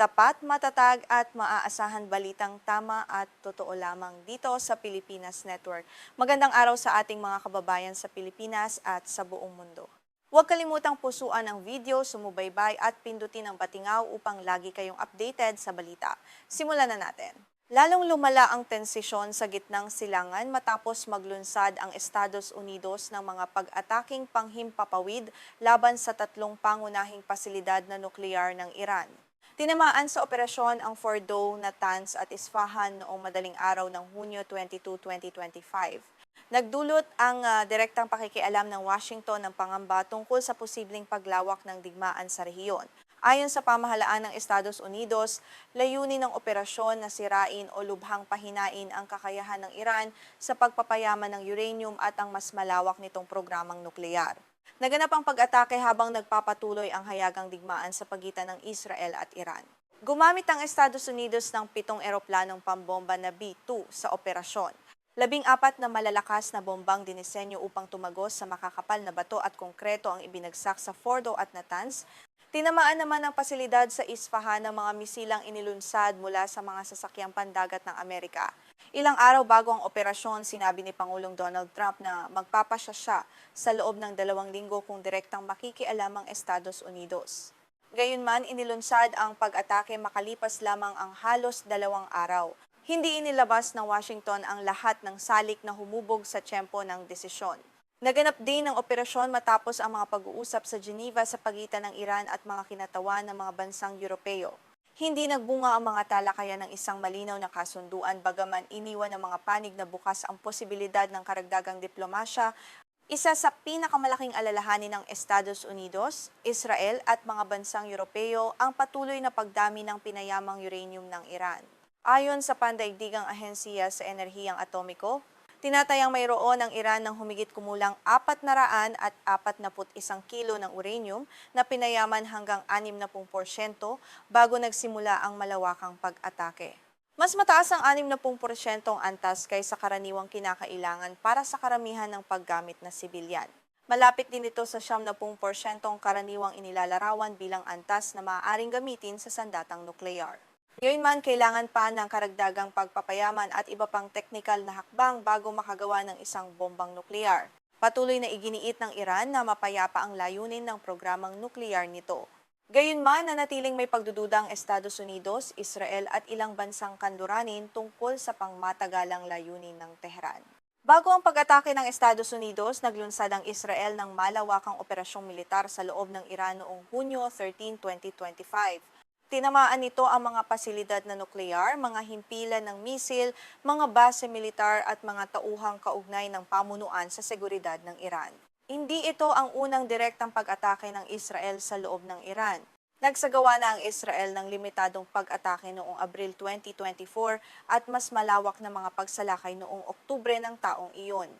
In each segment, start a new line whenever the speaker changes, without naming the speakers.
Tapat, matatag at maaasahan balitang tama at totoo lamang dito sa Pilipinas Network. Magandang araw sa ating mga kababayan sa Pilipinas at sa buong mundo. Huwag kalimutang pusuan ang video, sumubaybay at pindutin ang patingaw upang lagi kayong updated sa balita. Simulan na natin. Lalong lumala ang tensisyon sa gitnang silangan matapos maglunsad ang Estados Unidos ng mga pag-ataking panghimpapawid laban sa tatlong pangunahing pasilidad na nuklear ng Iran. Tinamaan sa operasyon ang Fordow, Natanz at Isfahan noong madaling araw ng Hunyo 22, 2025. Nagdulot ang direktang pakikialam ng Washington ng pangamba tungkol sa posibleng paglawak ng digmaan sa rehiyon. Ayon sa pamahalaan ng Estados Unidos, layunin ng operasyon na sirain o lubhang pahinain ang kakayahan ng Iran sa pagpapayaman ng uranium at ang mas malawak nitong programang nuklear. Naganap ang pag-atake habang nagpapatuloy ang hayagang digmaan sa pagitan ng Israel at Iran. Gumamit ang Estados Unidos ng 7 eroplanong pambomba na B-2 sa operasyon. 14 na malalakas na bombang dinisenyo upang tumagos sa makakapal na bato at konkreto ang ibinagsak sa Fordow at Natanz. Tinamaan naman ang pasilidad sa Isfahan ng mga misilang inilunsad mula sa mga sasakyang pandagat ng Amerika. Ilang araw bago ang operasyon, sinabi ni Pangulong Donald Trump na magpapasya siya sa loob ng 2 linggo kung direktang makikialam ang Estados Unidos. Gayunman, inilunsad ang pag-atake makalipas lamang ang halos 2 araw. Hindi inilabas ng Washington ang lahat ng salik na humubog sa tiyempo ng desisyon. Naganap din ang operasyon matapos ang mga pag-uusap sa Geneva sa pagitan ng Iran at mga kinatawan ng mga bansang Europeo. Hindi nagbunga ang mga talakayan ng isang malinaw na kasunduan bagaman iniwan ng mga panig na bukas ang posibilidad ng karagdagang diplomasya. Isa sa pinakamalaking alalahanin ng Estados Unidos, Israel at mga bansang Europeo ang patuloy na pagdami ng pinayamang uranium ng Iran. Ayon sa Pandaigdigang Ahensiya sa Enerhiyang Atomiko, tinatayang mayroon ang Iran ng humigit kumulang 441 kilo ng uranium na pinayaman hanggang 60% bago nagsimula ang malawakang pag-atake. Mas mataas ang 60% ang antas kaysa karaniwang kinakailangan para sa karamihan ng paggamit na sibilyan. Malapit din ito sa 70% ang karaniwang inilalarawan bilang antas na maaaring gamitin sa sandatang nuklear. Gayunman, kailangan pa ng karagdagang pagpapayaman at iba pang teknikal na hakbang bago makagawa ng isang bombang nuklear. Patuloy na iginiit ng Iran na mapayapa ang layunin ng programang nuklear nito. Gayunman, nanatiling may pagdududa ang Estados Unidos, Israel at ilang bansang kanluranin tungkol sa pangmatagalang layunin ng Tehran. Bago ang pag-atake ng Estados Unidos, naglunsad ang Israel ng malawakang operasyong militar sa loob ng Iran noong Hunyo 13, 2025. Tinamaan nito ang mga pasilidad na nuklear, mga himpilan ng misil, mga base militar at mga tauhang kaugnay ng pamunuan sa seguridad ng Iran. Hindi ito ang unang direktang pag-atake ng Israel sa loob ng Iran. Nagsagawa na ang Israel ng limitadong pag-atake noong Abril 2024 at mas malawak na mga pagsalakay noong Oktubre ng taong iyon.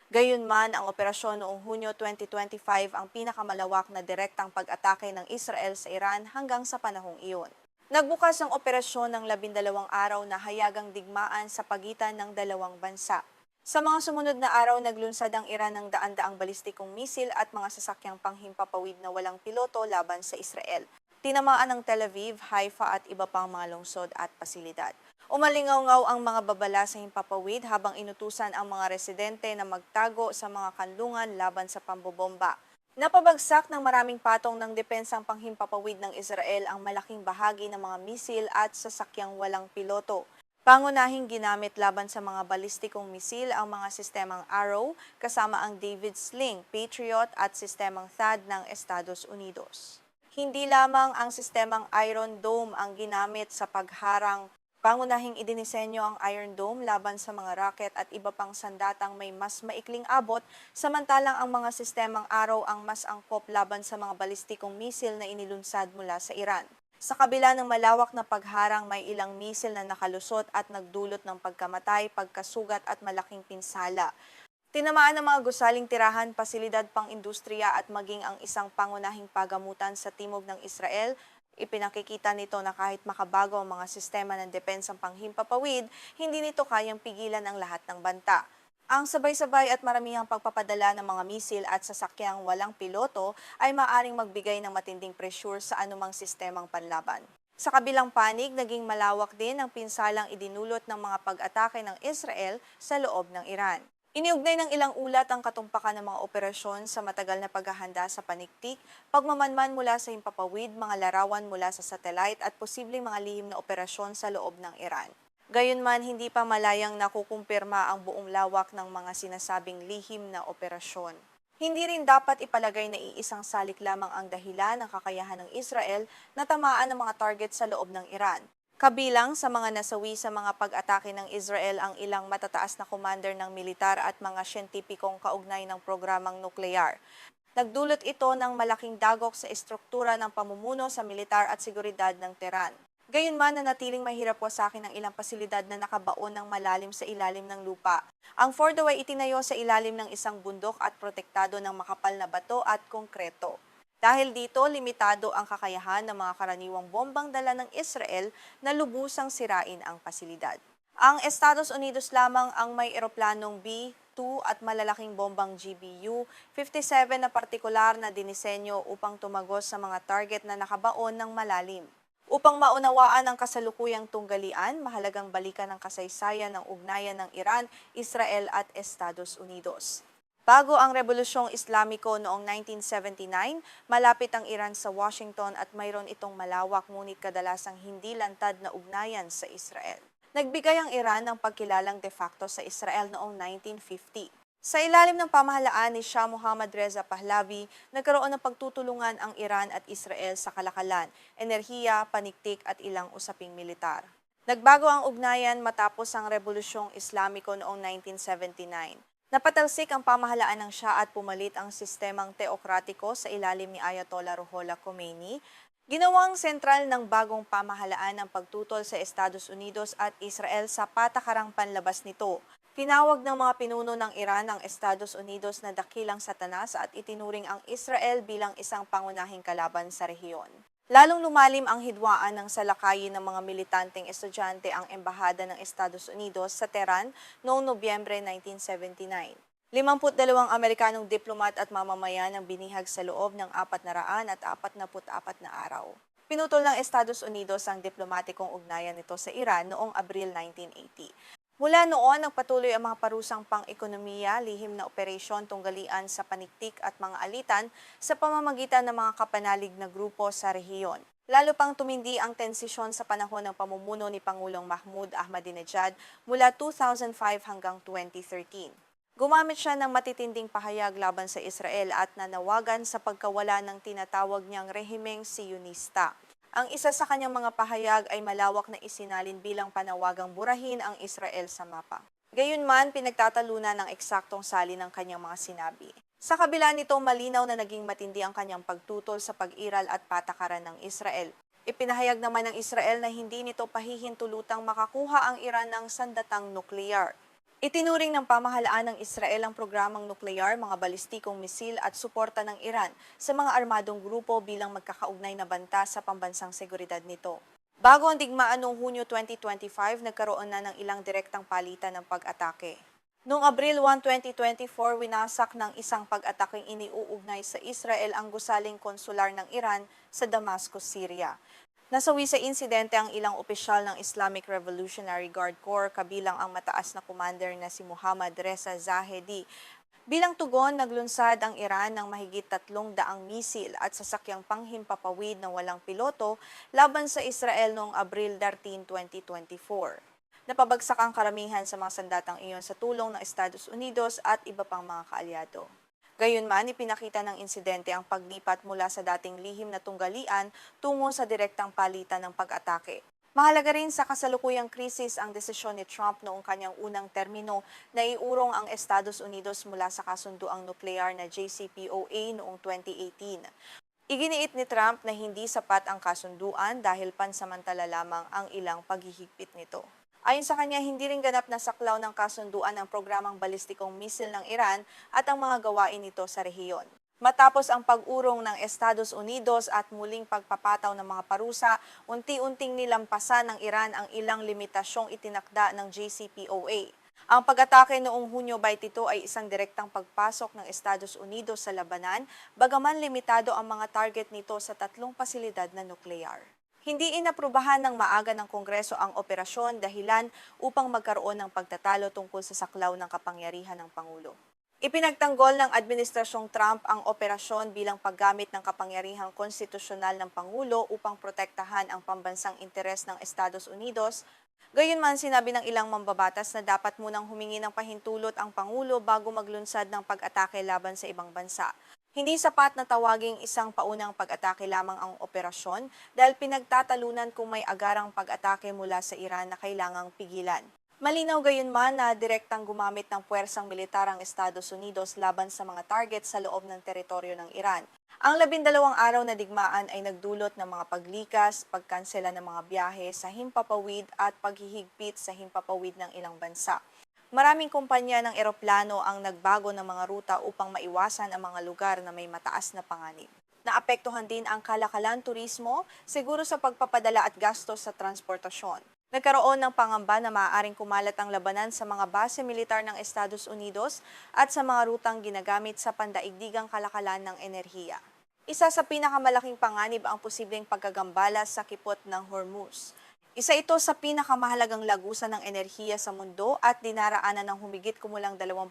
Gayunman, ang operasyon noong Hunyo 2025 ang pinakamalawak na direktang pag-atake ng Israel sa Iran hanggang sa panahong iyon. Nagbukas ang operasyon ng 12 araw na hayagang digmaan sa pagitan ng dalawang bansa. Sa mga sumunod na araw, naglunsad ang Iran ng daan-daang balistikong misil at mga sasakyang panghimpapawid na walang piloto laban sa Israel. Tinamaan ng Tel Aviv, Haifa at iba pang mga lungsod at pasilidad. Umalingaw-ngaw ang mga babala sa himpapawid habang inutusan ang mga residente na magtago sa mga kanlungan laban sa pambobomba. Napabagsak ng maraming patong ng depensang panghimpapawid ng Israel ang malaking bahagi ng mga misil at sasakyang walang piloto. Pangunahing ginamit laban sa mga balistikong misil ang mga sistemang Arrow kasama ang David Sling, Patriot at sistemang THAAD ng Estados Unidos. Hindi lamang ang sistemang Iron Dome ang ginamit sa pagharang. Pangunahing idinisenyo ang Iron Dome laban sa mga rocket at iba pang sandatang may mas maikling abot, samantalang ang mga sistemang Arrow ang mas angkop laban sa mga balistikong misil na inilunsad mula sa Iran. Sa kabila ng malawak na pagharang, may ilang misil na nakalusot at nagdulot ng pagkamatay, pagkasugat at malaking pinsala. Tinamaan ng mga gusaling tirahan, pasilidad pang industriya at maging ang isang pangunahing pagamutan sa timog ng Israel. Ipinakikita nito na kahit makabago ang mga sistema ng depensang panghimpapawid, hindi nito kayang pigilan ang lahat ng banta. Ang sabay-sabay at maramihang pagpapadala ng mga misil at sasakyang walang piloto ay maaaring magbigay ng matinding pressure sa anumang sistemang panlaban. Sa kabilang panig, naging malawak din ang pinsalang idinulot ng mga pag-atake ng Israel sa loob ng Iran. Iniugnay ng ilang ulat ang katumpakan ng mga operasyon sa matagal na paghahanda sa paniktik, pagmamanman mula sa himpapawid, mga larawan mula sa satellite at posibleng mga lihim na operasyon sa loob ng Iran. Gayunman, hindi pa malayang nakukumpirma ang buong lawak ng mga sinasabing lihim na operasyon. Hindi rin dapat ipalagay na iisang salik lamang ang dahilan ng kakayahan ng Israel na tamaan ng mga target sa loob ng Iran. Kabilang sa mga nasawi sa mga pag-atake ng Israel ang ilang matataas na commander ng militar at mga siyentipikong kaugnay ng programang nuklear. Nagdulot ito ng malaking dagok sa estruktura ng pamumuno sa militar at seguridad ng Tehran. Gayunman, nanatiling mahirap wasakin ang ilang pasilidad na nakabaon ng malalim sa ilalim ng lupa. Ang Fordo ay itinayo sa ilalim ng isang bundok at protektado ng makapal na bato at konkreto. Dahil dito, limitado ang kakayahan ng mga karaniwang bombang dala ng Israel na lubusang sirain ang pasilidad. Ang Estados Unidos lamang ang may eroplanong B-2 at malalaking bombang GBU-57 na partikular na dinisenyo upang tumagos sa mga target na nakabaon ng malalim. Upang maunawaan ang kasalukuyang tunggalian, mahalagang balikan ang kasaysayan ng ugnayan ng Iran, Israel at Estados Unidos. Bago ang Rebolusyong Islamiko noong 1979, malapit ang Iran sa Washington at mayroon itong malawak ngunit kadalasang hindi lantad na ugnayan sa Israel. Nagbigay ang Iran ng pagkilalang de facto sa Israel noong 1950. Sa ilalim ng pamahalaan ni Shah Mohammad Reza Pahlavi, nagkaroon ng pagtutulungan ang Iran at Israel sa kalakalan, enerhiya, paniktik at ilang usaping militar. Nagbago ang ugnayan matapos ang Rebolusyong Islamiko noong 1979. Napatalsik ang pamahalaan ng Shah at pumalit ang sistemang teokratiko sa ilalim ni Ayatollah Ruhollah Khomeini. Ginawang sentral ng bagong pamahalaan ang pagtutol sa Estados Unidos at Israel sa patakarang panlabas nito. Tinawag ng mga pinuno ng Iran ang Estados Unidos na dakilang satanas at itinuring ang Israel bilang isang pangunahing kalaban sa rehiyon. Lalong lumalim ang hidwaan ng salakayin ng mga militanteng estudyante ang Embahada ng Estados Unidos sa Tehran noong Nobyembre 1979. 52 Amerikanong diplomat at mamamayan ang binihag sa loob ng 444 na araw. Pinutol ng Estados Unidos ang diplomatikong ugnayan nito sa Iran noong Abril 1980. Mula noon, nagpatuloy ang mga parusang pang-ekonomiya, lihim na operasyon tunggalian sa paniktik at mga alitan sa pamamagitan ng mga kapanalig na grupo sa rehiyon. Lalo pang tumindi ang tensisyon sa panahon ng pamumuno ni Pangulong Mahmoud Ahmadinejad mula 2005 hanggang 2013. Gumamit siya ng matitinding pahayag laban sa Israel at nanawagan sa pagkawala ng tinatawag niyang rehimeng siyonista. Ang isa sa kanyang mga pahayag ay malawak na isinalin bilang panawagang burahin ang Israel sa mapa. Gayunman, pinagtatalunan ng eksaktong salin ng kanyang mga sinabi. Sa kabila nito, malinaw na naging matindi ang kanyang pagtutol sa pag-iral at patakaran ng Israel. Ipinahayag naman ng Israel na hindi nito pahihintulutang makakuha ang Iran ng sandatang nukleyar. Itinuring ng pamahalaan ng Israel ang programang nuklear, mga balistikong misil at suporta ng Iran sa mga armadong grupo bilang magkakaugnay na banta sa pambansang seguridad nito. Bago ang digmaan noong Hunyo 2025, nagkaroon na ng ilang direktang palitan ng pag-atake. Noong Abril 1, 2024, winasak ng isang pag-ataking iniuugnay sa Israel ang gusaling konsular ng Iran sa Damascus, Syria. Nasawi sa insidente ang ilang opisyal ng Islamic Revolutionary Guard Corps kabilang ang mataas na commander na si Mohammad Reza Zahedi. Bilang tugon, naglunsad ang Iran ng mahigit 300 misil at sasakyang panghimpapawid na walang piloto laban sa Israel noong Abril 13, 2024. Napabagsak ang karamihan sa mga sandatang iyon sa tulong ng Estados Unidos at iba pang mga kaalyado. Gayunman, ipinakita ng insidente ang paglipat mula sa dating lihim na tunggalian tungo sa direktang palitan ng pag-atake. Mahalaga rin sa kasalukuyang krisis ang desisyon ni Trump noong kanyang unang termino na iurong ang Estados Unidos mula sa kasunduang nuklear na JCPOA noong 2018. Iginiit ni Trump na hindi sapat ang kasunduan dahil pansamantala lamang ang ilang paghihigpit nito. Ayon sa kanya, hindi rin ganap na saklaw ng kasunduan ng programang balistikong misil ng Iran at ang mga gawain nito sa rehiyon. Matapos ang pag-urong ng Estados Unidos at muling pagpapataw ng mga parusa, unti-unting nilampasan ng Iran ang ilang limitasyong itinakda ng JCPOA. Ang pag-atake noong Hunyo 22 ay isang direktang pagpasok ng Estados Unidos sa labanan, bagaman limitado ang mga target nito sa 3 pasilidad na nuklear. Hindi inaprubahan ng maaga ng Kongreso ang operasyon dahilan upang magkaroon ng pagtatalo tungkol sa saklaw ng kapangyarihan ng Pangulo. Ipinagtanggol ng Administrasyong Trump ang operasyon bilang paggamit ng kapangyarihang konstitusyonal ng Pangulo upang protektahan ang pambansang interes ng Estados Unidos. Gayunman, sinabi ng ilang mambabatas na dapat munang humingi ng pahintulot ang Pangulo bago maglunsad ng pag-atake laban sa ibang bansa. Hindi sapat na tawaging isang paunang pag-atake lamang ang operasyon dahil pinagtatalunan kung may agarang pag-atake mula sa Iran na kailangang pigilan. Malinaw gayunman na direktang gumamit ng puwersang militar ang Estados Unidos laban sa mga target sa loob ng teritoryo ng Iran. Ang 12 araw na digmaan ay nagdulot ng mga paglikas, pagkansela ng mga biyahe sa himpapawid at paghihigpit sa himpapawid ng ilang bansa. Maraming kumpanya ng eroplano ang nagbago ng mga ruta upang maiwasan ang mga lugar na may mataas na panganib. Naapektuhan din ang kalakalan turismo, siguro sa pagpapadala at gastos sa transportasyon. Nagkaroon ng pangamba na maaaring kumalat ang labanan sa mga base militar ng Estados Unidos at sa mga rutang ginagamit sa pandaigdigang kalakalan ng enerhiya. Isa sa pinakamalaking panganib ang posibleng pagkagambala sa kipot ng Hormuz. Isa ito sa pinakamahalagang lagusan ng enerhiya sa mundo at dinaraanan ng humigit kumulang 20%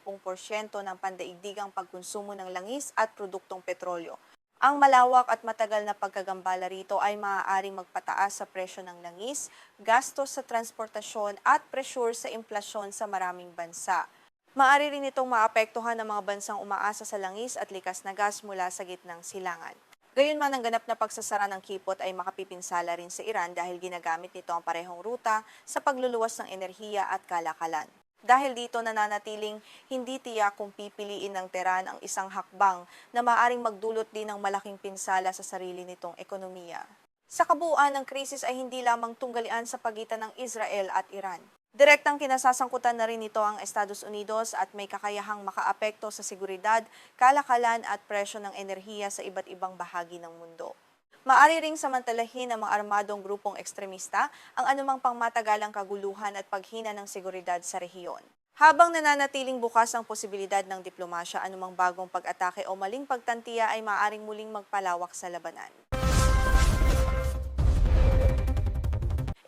ng pandaigdigang pagkonsumo ng langis at produktong petrolyo. Ang malawak at matagal na pagkagambala rito ay maaaring magpataas sa presyo ng langis, gastos sa transportasyon at presyur sa inflasyon sa maraming bansa. Maaari rin itong maapektuhan ng mga bansang umaasa sa langis at likas na gas mula sa gitnang silangan. Gayunman, ang ganap na pagsasara ng kipot ay makapipinsala rin sa Iran dahil ginagamit nito ang parehong ruta sa pagluluwas ng enerhiya at kalakalan. Dahil dito nananatiling hindi tiyak kung pipiliin ng Tehran ang isang hakbang na maaaring magdulot din ng malaking pinsala sa sarili nitong ekonomiya. Sa kabuuan, ng krisis ay hindi lamang tunggalian sa pagitan ng Israel at Iran. Direktang kinasasangkutan na rin ito ang Estados Unidos at may kakayahang makaapekto sa seguridad, kalakalan at presyo ng enerhiya sa iba't ibang bahagi ng mundo. Maari ring samantalahin ng mga armadong grupong ekstremista ang anumang pangmatagalang kaguluhan at paghina ng seguridad sa rehiyon. Habang nananatiling bukas ang posibilidad ng diplomasya, anumang bagong pag-atake o maling pagtantiya ay maaaring muling magpalawak sa labanan.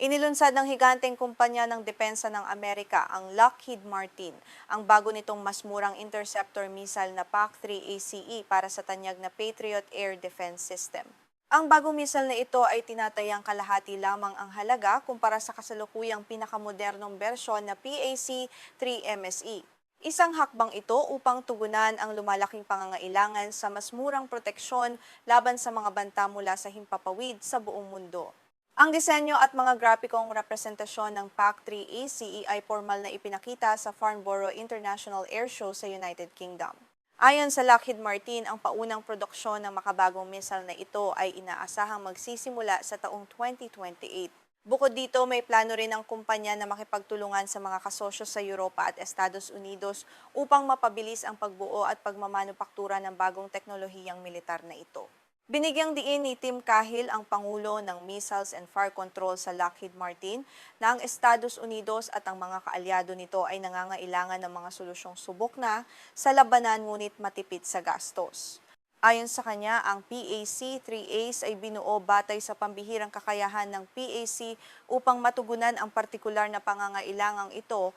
Inilunsad ng higanteng kumpanya ng depensa ng Amerika, ang Lockheed Martin, ang bago nitong mas murang interceptor missile na PAC-3 ACE para sa tanyag na Patriot Air Defense System. Ang bagong missile na ito ay tinatayang kalahati lamang ang halaga kumpara sa kasalukuyang pinakamodernong bersyon na PAC-3 MSE. Isang hakbang ito upang tugunan ang lumalaking pangangailangan sa mas murang proteksyon laban sa mga banta mula sa himpapawid sa buong mundo. Ang disenyo at mga grapikong representasyon ng PAC-3 ACE ay formal na ipinakita sa Farnborough International Air Show sa United Kingdom. Ayon sa Lockheed Martin, ang paunang produksyon ng makabagong missile na ito ay inaasahang magsisimula sa taong 2028. Bukod dito, may plano rin ang kumpanya na makipagtulungan sa mga kasosyo sa Europa at Estados Unidos upang mapabilis ang pagbuo at pagmamanupaktura ng bagong teknolohiyang militar na ito. Binigyang diin ni Tim Cahill, ang Pangulo ng Missiles and Fire Control sa Lockheed Martin, na ang Estados Unidos at ang mga kaalyado nito ay nangangailangan ng mga solusyong subok na sa labanan ngunit matipid sa gastos. Ayon sa kanya, ang PAC-3As ay binuo batay sa pambihirang kakayahan ng PAC upang matugunan ang partikular na pangangailangang ito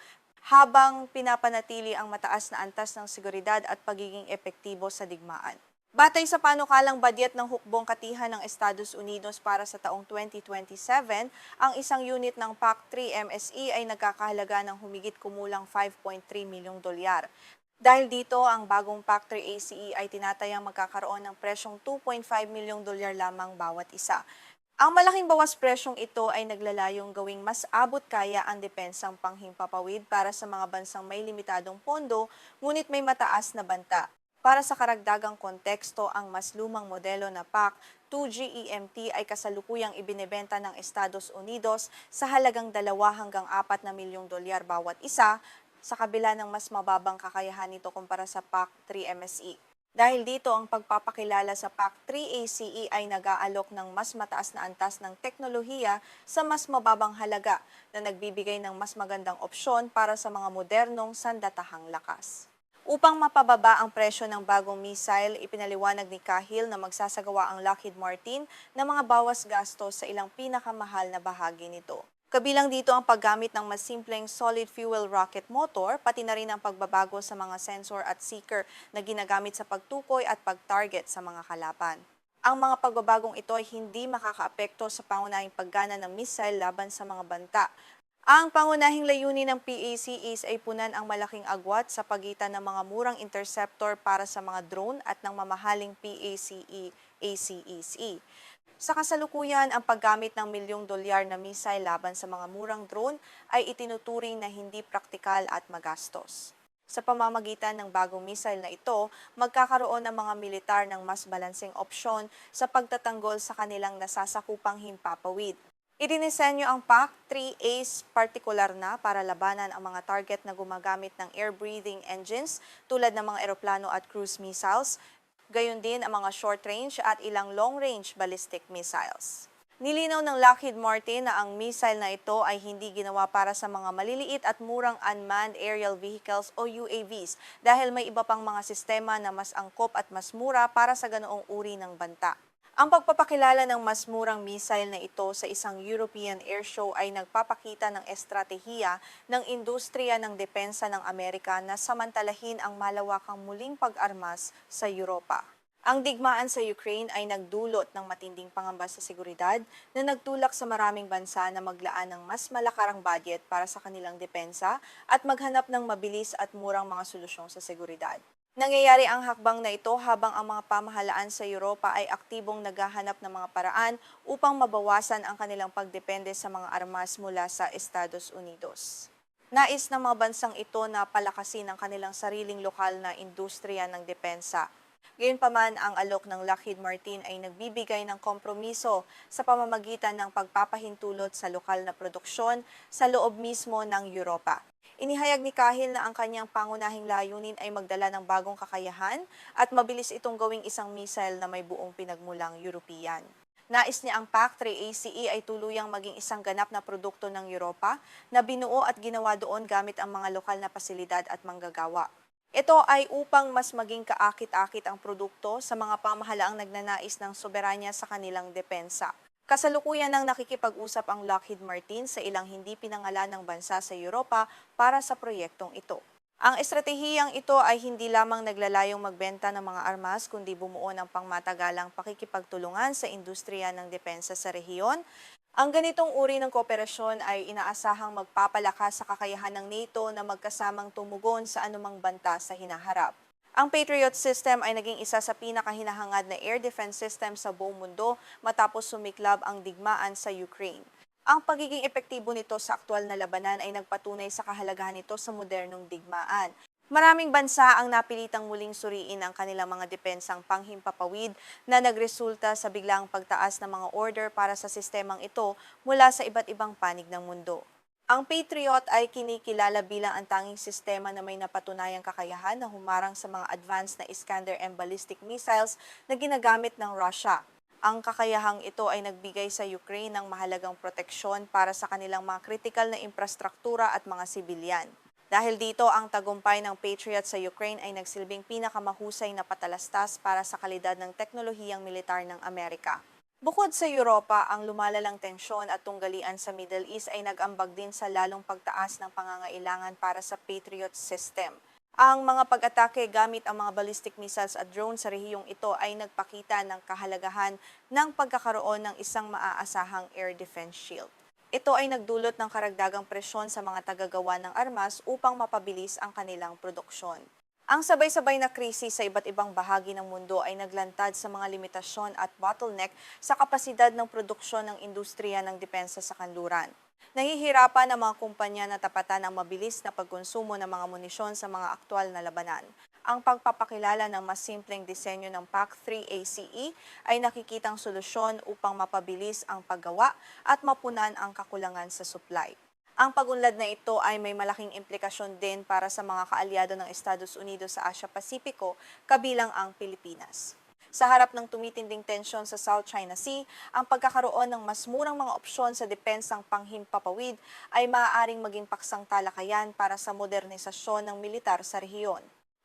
habang pinapanatili ang mataas na antas ng seguridad at pagiging epektibo sa digmaan. Batay sa panukalang badyet ng hukbong katihan ng Estados Unidos para sa taong 2027, ang isang unit ng PAC-3 MSE ay nagkakahalaga ng humigit kumulang $5.3 milyong. Dahil dito, ang bagong PAC-3 ACE ay tinatayang magkakaroon ng presyong $2.5 milyong lamang bawat isa. Ang malaking bawas presyong ito ay naglalayong gawing mas abot kaya ang depensang panghimpapawid para sa mga bansang may limitadong pondo, ngunit may mataas na banta. Para sa karagdagang konteksto, ang mas lumang modelo na PAC-2 GEMT ay kasalukuyang ibinebenta ng Estados Unidos sa halagang 2 hanggang 4 na milyong dolyar bawat isa, sa kabila ng mas mababang kakayahan nito kumpara sa PAC-3 MSE. Dahil dito, ang pagpapakilala sa PAC-3 ACE ay nag-aalok ng mas mataas na antas ng teknolohiya sa mas mababang halaga na nagbibigay ng mas magandang opsyon para sa mga modernong sandatahang lakas. Upang mapababa ang presyo ng bagong missile, ipinaliwanag ni Cahill na magsasagawa ang Lockheed Martin ng mga bawas gastos sa ilang pinakamahal na bahagi nito. Kabilang dito ang paggamit ng mas simpleng solid fuel rocket motor, pati na rin ang pagbabago sa mga sensor at seeker na ginagamit sa pagtukoy at pag-target sa mga kalaban. Ang mga pagbabagong ito ay hindi makakaapekto sa pangunahing paggana ng missile laban sa mga banta. Ang pangunahing layunin ng PACEs ay punan ang malaking agwat sa pagitan ng mga murang interceptor para sa mga drone at ng mamahaling PACE-ACEC. Sa kasalukuyan, ang paggamit ng $1,000,000 na missile laban sa mga murang drone ay itinuturing na hindi praktikal at magastos. Sa pamamagitan ng bagong missile na ito, magkakaroon ang mga militar ng mas balanseng opsyon sa pagtatanggol sa kanilang nasasakupang himpapawid. Idinisenyo ang PAC-3 Ace partikular na para labanan ang mga target na gumagamit ng air-breathing engines tulad ng mga eroplano at cruise missiles, gayon din ang mga short-range at ilang long-range ballistic missiles. Nilinaw ng Lockheed Martin na ang missile na ito ay hindi ginawa para sa mga maliliit at murang unmanned aerial vehicles o UAVs dahil may iba pang mga sistema na mas angkop at mas mura para sa ganoong uri ng banta. Ang pagpapakilala ng mas murang missile na ito sa isang European Air Show ay nagpapakita ng estratehiya ng industriya ng depensa ng Amerika na samantalahin ang malawakang muling pag-armas sa Europa. Ang digmaan sa Ukraine ay nagdulot ng matinding pangamba sa seguridad na nagtulak sa maraming bansa na maglaan ng mas malakarang budget para sa kanilang depensa at maghanap ng mabilis at murang mga solusyon sa seguridad. Nangyayari ang hakbang na ito habang ang mga pamahalaan sa Europa ay aktibong naghahanap ng mga paraan upang mabawasan ang kanilang pagdepende sa mga armas mula sa Estados Unidos. Nais ng mga bansang ito na palakasin ang kanilang sariling lokal na industriya ng depensa. Gayunpaman, ang alok ng Lockheed Martin ay nagbibigay ng kompromiso sa pamamagitan ng pagpapahintulot sa lokal na produksyon sa loob mismo ng Europa. Inihayag ni Cahill na ang kanyang pangunahing layunin ay magdala ng bagong kakayahan at mabilis itong gawing isang missile na may buong pinagmulang European. Nais niya ang PAC-3 ACE ay tuluyang maging isang ganap na produkto ng Europa na binuo at ginawa doon gamit ang mga lokal na pasilidad at manggagawa. Ito ay upang mas maging kaakit-akit ang produkto sa mga pamahalaang nagnanais ng soberanya sa kanilang depensa. Kasalukuyan nang nakikipag-usap ang Lockheed Martin sa ilang hindi pinangalan ng bansa sa Europa para sa proyektong ito. Ang estratehiyang ito ay hindi lamang naglalayong magbenta ng mga armas kundi bumuo ng pangmatagalang pakikipagtulungan sa industriya ng depensa sa rehiyon. Ang ganitong uri ng kooperasyon ay inaasahang magpapalakas sa kakayahan ng NATO na magkasamang tumugon sa anumang banta sa hinaharap. Ang Patriot system ay naging isa sa pinakahinahangad na air defense system sa buong mundo matapos sumiklab ang digmaan sa Ukraine. Ang pagiging epektibo nito sa aktwal na labanan ay nagpatunay sa kahalagahan nito sa modernong digmaan. Maraming bansa ang napilitang muling suriin ang kanilang mga depensang panghimpapawid na nagresulta sa biglang pagtaas ng mga order para sa sistemang ito mula sa iba't ibang panig ng mundo. Ang Patriot ay kinikilala bilang ang tanging sistema na may napatunayang kakayahan na humarang sa mga advanced na Iskander-M ballistic missiles na ginagamit ng Russia. Ang kakayahang ito ay nagbigay sa Ukraine ng mahalagang proteksyon para sa kanilang mga kritikal na infrastruktura at mga sibilyan. Dahil dito, ang tagumpay ng Patriot sa Ukraine ay nagsilbing pinakamahusay na patalastas para sa kalidad ng teknolohiyang militar ng Amerika. Bukod sa Europa, ang lumalalang tensyon at tunggalian sa Middle East ay nag-ambag din sa lalong pagtaas ng pangangailangan para sa Patriot system. Ang mga pag-atake gamit ang mga ballistic missiles at drones sa rehiyong ito ay nagpakita ng kahalagahan ng pagkakaroon ng isang maaasahang air defense shield. Ito ay nagdulot ng karagdagang presyon sa mga tagagawa ng armas upang mapabilis ang kanilang produksyon. Ang sabay-sabay na krisis sa iba't ibang bahagi ng mundo ay naglantad sa mga limitasyon at bottleneck sa kapasidad ng produksyon ng industriya ng depensa sa kanluran. Nahihirapan ang mga kumpanya na tapatan ang mabilis na pagkonsumo ng mga munisyon sa mga aktwal na labanan. Ang pagpapakilala ng mas simpleng disenyo ng PAC-3 ACE ay nakikitang solusyon upang mapabilis ang paggawa at mapunan ang kakulangan sa supply. Ang pagunlad na ito ay may malaking implikasyon din para sa mga kaalyado ng Estados Unidos sa Asia-Pasipiko, kabilang ang Pilipinas. Sa harap ng tumitinding tensyon sa South China Sea, ang pagkakaroon ng mas murang mga opsyon sa depensang panghimpapawid ay maaaring maging paksang talakayan para sa modernisasyon ng militar sa rehiyon.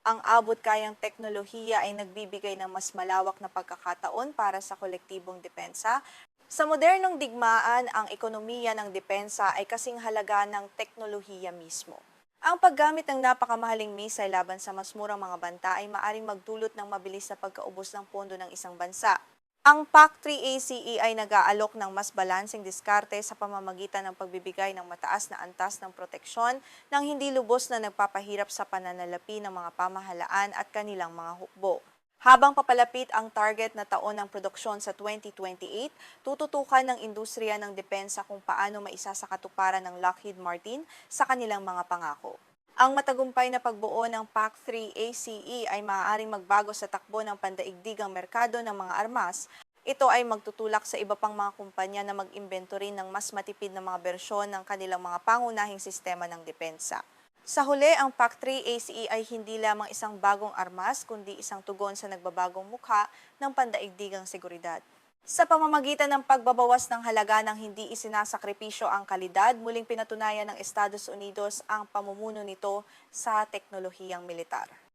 Ang abot-kayang teknolohiya ay nagbibigay ng mas malawak na pagkakataon para sa kolektibong depensa. Sa modernong digmaan, ang ekonomiya ng depensa ay kasing halaga ng teknolohiya mismo. Ang paggamit ng napakamahaling misay laban sa mas murang mga banta ay maaring magdulot ng mabilis na pagkaubos ng pondo ng isang bansa. Ang PAC-3 ACE ay nag-aalok ng mas balanseng diskarte sa pamamagitan ng pagbibigay ng mataas na antas ng proteksyon nang hindi lubos na nagpapahirap sa pananalapi ng mga pamahalaan at kanilang mga hukbo. Habang papalapit ang target na taon ng produksyon sa 2028, tututukan ng industriya ng depensa kung paano maisasakatuparan ng Lockheed Martin sa kanilang mga pangako. Ang matagumpay na pagbuo ng PAC-3 ACE ay maaaring magbago sa takbo ng pandaigdigang merkado ng mga armas. Ito ay magtutulak sa iba pang mga kumpanya na mag-imbento rin ng mas matipid na mga bersyon ng kanilang mga pangunahing sistema ng depensa. Sa huli, ang PAC-3 ACE ay hindi lamang isang bagong armas, kundi isang tugon sa nagbabagong mukha ng pandaigdigang seguridad. Sa pamamagitan ng pagbabawas ng halaga ng hindi isinasakripisyo ang kalidad, muling pinatunayan ng Estados Unidos ang pamumuno nito sa teknolohiyang militar.